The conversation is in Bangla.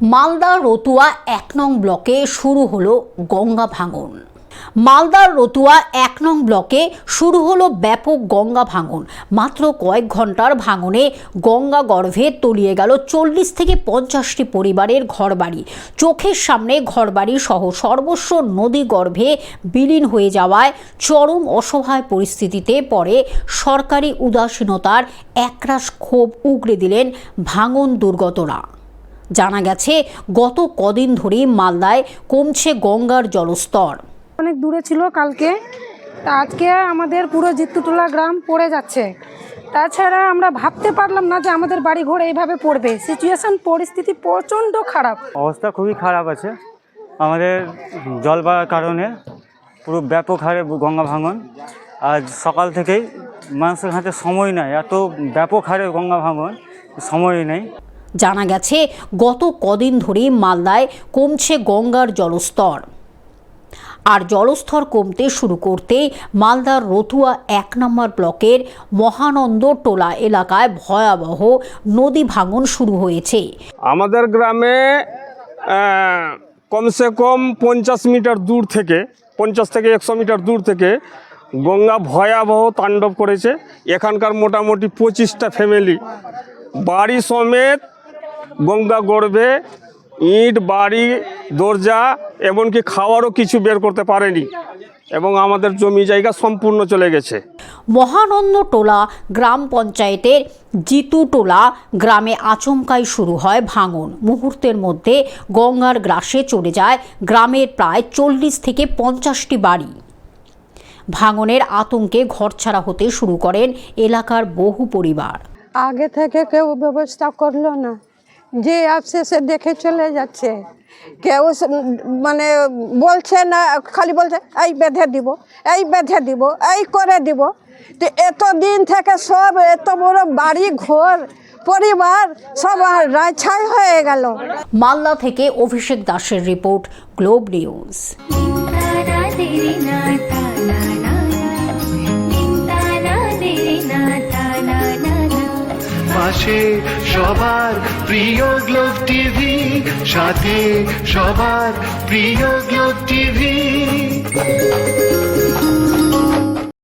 মালদা রতুয়া ১ নং ব্লকে শুরু হলো গঙ্গা ভাঙন। মালদার রতুয়া ১ নং ব্লকে শুরু হলো ব্যাপক গঙ্গা ভাঙন। মাত্র কয়েক ঘন্টার ভাঙনে গঙ্গা গর্ভে তলিয়ে গেল ৪০ থেকে ৫০টি পরিবারের ঘরবাড়ি। চোখের সামনে ঘরবাড়ি সহ সর্বস্ব নদী গর্ভে বিলীন হয়ে যাওয়ায় চরম অসহায় পরিস্থিতিতে পড়ে সরকারি উদাসীনতার একরাশ ক্ষোভ উগরে দিলেন ভাঙন দুর্গতরা। জানা গেছে গত কদিন ধরেই মালদায় কমছে গঙ্গার জলস্তর। অনেক দূরে ছিল কালকে, তা আজকে আমাদের পুরো জিত্তুটোলা গ্রাম পড়ে যাচ্ছে। তাছাড়া আমরা ভাবতে পারলাম না যে আমাদের বাড়ি ঘর এইভাবে পড়বে। সিচুয়েশন পরিস্থিতি প্রচণ্ড খারাপ, অবস্থা খুবই খারাপ আছে। আমাদের জল বাড়ার কারণে পুরো ব্যাপক হারে গঙ্গা ভাঙন। আজ সকাল থেকেই মানুষের হাতে সময় নাই, এত ব্যাপক হারে গঙ্গা ভাঙন, সময় নেই। জানা গেছে গত কদিন ধরেই মালদায় কমছে গঙ্গার জলস্তর। আর জলস্তর কমতে শুরু করতেই মালদার রতুয়া ১ নম্বর ব্লকের মহানন্দ টোলা এলাকায় ভয়াবহ নদী ভাঙন শুরু হয়েছে। আমাদের গ্রামে কমসে কম ৫০ মিটার দূর থেকে ৫০ থেকে ১০০ মিটার দূর থেকে গঙ্গা ভয়াবহ তাণ্ডব করেছে। এখানকার মোটামুটি ২৫টা ফ্যামিলি বাড়ি সমেত গঙ্গা গর্ভে, ইট, বাড়ি, দরজা, এমনকি খাওয়ারও কিছু বের করতে পারেনি এবং আমাদের জমি জায়গা সম্পূর্ণ চলে গেছে। মহানন্দ টোলা গ্রাম পঞ্চায়েতের জিতুটোলা গ্রামে আচমকাই শুরু হয় ভাঙন। মুহূর্তের মধ্যে গঙ্গার গ্রাসে চলে যায় গ্রামের প্রায় ৪০ থেকে ৫০টি বাড়ি। ভাঙনের আতঙ্কে ঘরছাড়া হতে শুরু করেন এলাকার বহু পরিবার। আগে থেকে কেউ ব্যবস্থা করলো না, যে আসছে সে দেখে চলে যাচ্ছে। কেউ মানে বলছে না, খালি বলছে এই বেঁধে দিব, এই বেঁধে দিব, এই করে দিব। তো এতদিন থেকে সব এত বড় বাড়ি ঘর পরিবার সব রাইছাই হয়ে গেল। মালদা থেকে অভিষেক দাসের রিপোর্ট, গ্লোব নিউজ। পাশে সবার প্রিয় গ্লোব টিভি, সাথে সবার প্রিয় গ্লোব টিভি।